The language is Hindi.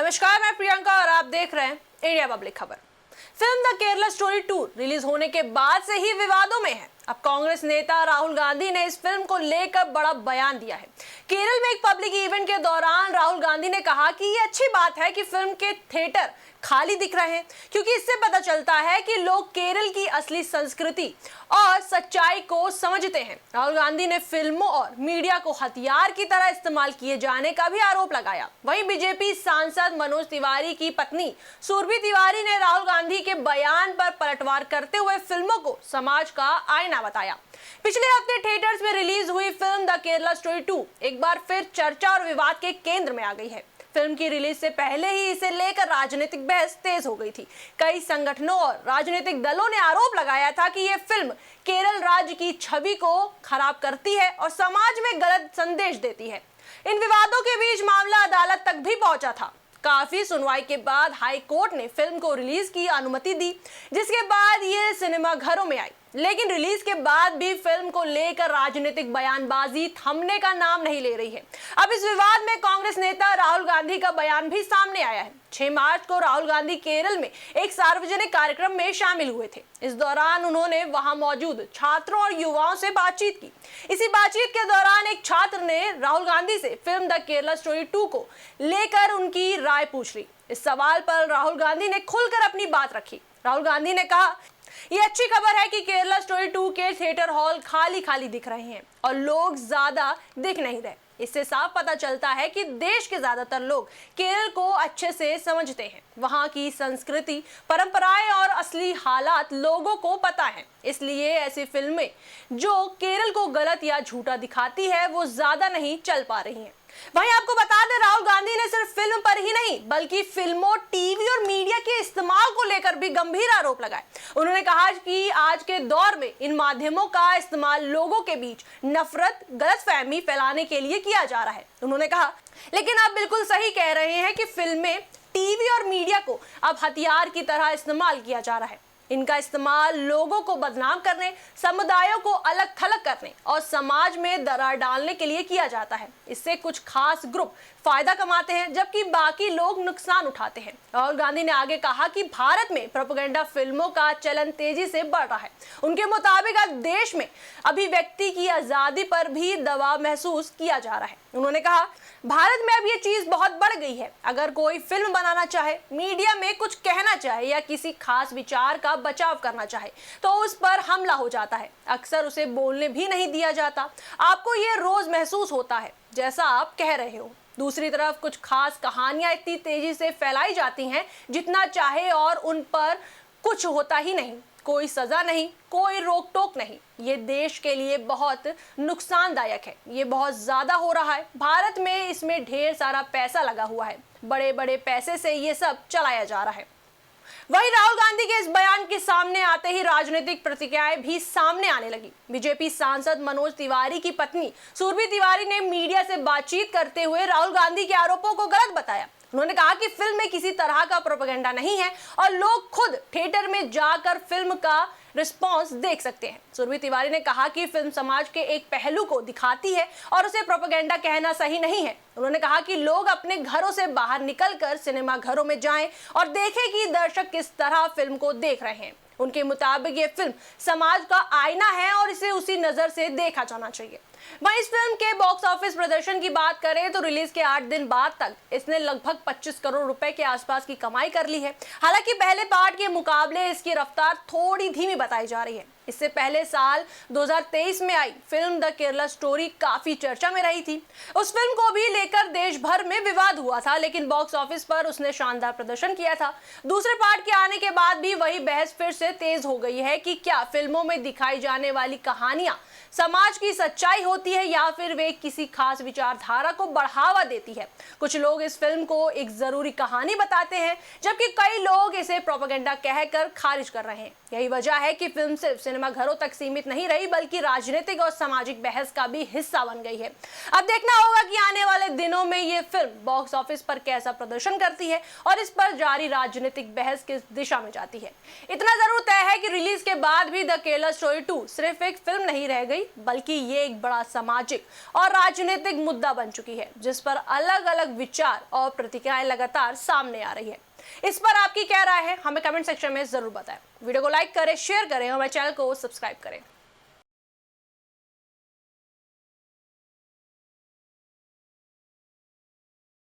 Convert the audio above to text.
नमस्कार, मैं प्रियंका और आप देख रहे हैं इंडिया पब्लिक खबर। Film the Kerala story 2 release होने के बाद से ही विवादों में है। अब कांग्रेस नेता राहुल गांधी ने इस फिल्म को लेकर बड़ा बयान दिया है। केरल में एक पब्लिक इवेंट के दौरान राहुल गांधी ने कहा कि ये अच्छी बात है कि फिल्म के थिएटर खाली दिख रहे हैं, क्योंकि इससे पता चलता है कि लोग केरल की असली संस्कृति और सच्चाई को समझते हैं। राहुल गांधी ने फिल्मों और मीडिया को हथियार की तरह इस्तेमाल किए जाने का भी आरोप लगाया। वहीं बीजेपी सांसद मनोज तिवारी की पत्नी सुरभि तिवारी ने राहुल गांधी के बयान पर पलटवार करते हुए फिल्मों को समाज का आईना बताया। पिछले हफ्ते थिएटर्स में रिलीज हुई फिल्म द केरला स्टोरी 2 एक बार फिर चर्चा और विवाद के केंद्र में आ गई है। फिल्म की रिलीज से पहले ही इसे लेकर राजनीतिक बहस तेज हो गई थी। कई संगठनों और राजनीतिक दलों ने आरोप लगाया था कि यह फिल्म केरल राज्य की छवि को खराब करती है और समाज में गलत संदेश देती है। इन विवादों के बीच मामला अदालत तक भी पहुंचा था। काफी सुनवाई के बाद हाई कोर्ट ने फिल्म को रिलीज की अनुमति दी, जिसके बाद ये सिनेमा घरों में आई। लेकिन रिलीज के बाद भी फिल्म को लेकर राजनीतिक बयानबाजी थमने का नाम नहीं ले रही है। अब इस विवाद में कांग्रेस नेता राहुल गांधी का बयान भी सामने आया है। 6 मार्च को राहुल गांधी केरल में एक सार्वजनिक कार्यक्रम में शामिल हुए थे। इस दौरान उन्होंने वहां मौजूद छात्रों और युवाओं से बातचीत की। इसी बातचीत के दौरान एक छात्र ने राहुल गांधी से फिल्म द केरला स्टोरी 2 को लेकर उनकी राय पूछ ली। इस सवाल पर राहुल गांधी ने खुलकर अपनी बात रखी। राहुल गांधी ने कहा, ये अच्छी खबर है कि केरला स्टोरी 2 के थिएटर हॉल खाली खाली दिख रहे हैं और लोग ज्यादा दिख नहीं रहे। इससे साफ पता चलता है कि देश के ज्यादातर लोग केरल को अच्छे से समझते हैं। वहां की संस्कृति, परंपराएं और असली हालात लोगों को पता है। इसलिए ऐसी फिल्में जो केरल को गलत या झूठा दिखाती है वो ज्यादा नहीं चल पा रही हैं। वहीं आपको बता दें, राहुल गांधी ने सिर्फ फिल्म पर ही नहीं बल्कि फिल्मों, टीवी और मीडिया के इस्तेमाल को लेकर भी गंभीर आरोप लगाए। उन्होंने कहा कि आज के दौर में इन माध्यमों का इस्तेमाल लोगों के बीच नफरत, गलतफहमी फैलाने के लिए किया जा रहा है। उन्होंने कहा, लेकिन आप बिल्कुल सही कह रहे हैं कि फिल्में, टीवी और मीडिया को अब हथियार की तरह इस्तेमाल किया जा रहा है। इनका इस्तेमाल लोगों को बदनाम करने, समुदायों को अलग थलग करने और समाज में दरार डालने के लिए किया जाता है। इससे कुछ खास ग्रुप फायदा कमाते हैं जबकि बाकी लोग नुकसान उठाते हैं। राहुल गांधी ने आगे कहा कि भारत में प्रोपेगेंडा फिल्मों का चलन तेजी से बढ़ रहा है। उनके मुताबिक आज देश में अभिव्यक्ति की आजादी पर भी दबाव महसूस किया जा रहा है। उन्होंने कहा, भारत में अब ये चीज बहुत बढ़ गई है। अगर कोई फिल्म बनाना चाहे, मीडिया में कुछ कहना चाहे या किसी खास विचार का बचाव करना चाहे तो उस पर हमला हो जाता है। अक्सर उसे बोलने भी नहीं दिया जाता। आपको ये रोज महसूस होता है जैसा आप कह रहे हो। दूसरी तरफ कुछ खास कहानियां इतनी तेजी से फैलाई जाती हैं जितना चाहे और उन पर कुछ होता ही नहीं, कोई सजा नहीं, कोई रोक टोक नहीं। ये देश के लिए बहुत नुकसानदायक है। ये बहुत ज्यादा हो रहा है। भारत में इसमें ढेर सारा पैसा लगा हुआ है। बड़े बड़े पैसे से ये सब चलाया जा रहा है। वहीं राहुल गांधी के इस बयान के सामने आते ही राजनीतिक प्रतिक्रियाएं भी सामने आने लगी। बीजेपी सांसद मनोज तिवारी की पत्नी सुरभि तिवारी ने मीडिया से बातचीत करते हुए राहुल गांधी के आरोपों को गलत बताया। उन्होंने कहा कि फिल्म में किसी तरह का प्रोपेगेंडा नहीं है और लोग खुद थिएटर में जाकर फिल्म का रिस्पॉन्स देख सकते हैं। सुरभि तिवारी ने कहा कि फिल्म समाज के एक पहलू को दिखाती है और उसे प्रोपेगेंडा कहना सही नहीं है। उन्होंने कहा कि लोग अपने घरों से बाहर निकलकर सिनेमा घरों में जाएं और देखें कि दर्शक किस तरह फिल्म को देख रहे हैं। उनके मुताबिक ये फिल्म समाज का आईना है और इसे उसी नजर से देखा जाना चाहिए। वहीं इस फिल्म के बॉक्स ऑफिस प्रदर्शन की बात करें तो रिलीज के 8 दिन बाद तक इसने लगभग 25 करोड़ रुपए के आसपास की कमाई कर ली है। हालांकि पहले पार्ट के मुकाबले इसकी रफ्तार थोड़ी धीमी बताई जा रही है। इससे पहले साल 2023 में आई फिल्म द केरला स्टोरी काफी चर्चा में रही थी। उस फिल्म को भी लेकर देश भर में विवाद हुआ था, लेकिन बॉक्स ऑफिस पर उसने शानदार प्रदर्शन किया था। दूसरे पार्ट के आने के बाद भी वही बहस फिर से तेज हो गई है कि क्या फिल्मों में दिखाई जाने वाली कहानियां समाज की सच्चाई होती है या फिर वे किसी खास विचारधारा को बढ़ावा देती है। कुछ लोग इस फिल्म को एक जरूरी कहानी बताते हैं जबकि कई लोग इसे प्रोपेगेंडा कहकर खारिज कर रहे हैं। यही वजह है कि फिल्म सिर्फ सिनेमा घरों तक सीमित नहीं रही बल्कि राजनीतिक और सामाजिक बहस का भी हिस्सा बन गई है। अब देखना होगा कि आने वाले दिनों में ये फिल्म बॉक्स ऑफिस पर कैसा प्रदर्शन करती है और इस पर जारी राजनीतिक बहस किस दिशा में जाती है। इतना जरूर तय है कि रिलीज के बाद भी द केरला स्टोरी 2 सिर्फ एक फिल्म नहीं रह गई बल्कि ये एक बड़ा सामाजिक और राजनीतिक मुद्दा बन चुकी है जिस पर अलग अलग विचार और प्रतिक्रियाएं लगातार सामने आ रही है। इस पर आपकी क्या राय है हमें कमेंट सेक्शन में जरूर बताएं। वीडियो को लाइक करें, शेयर करें और हमारे चैनल को सब्सक्राइब करें।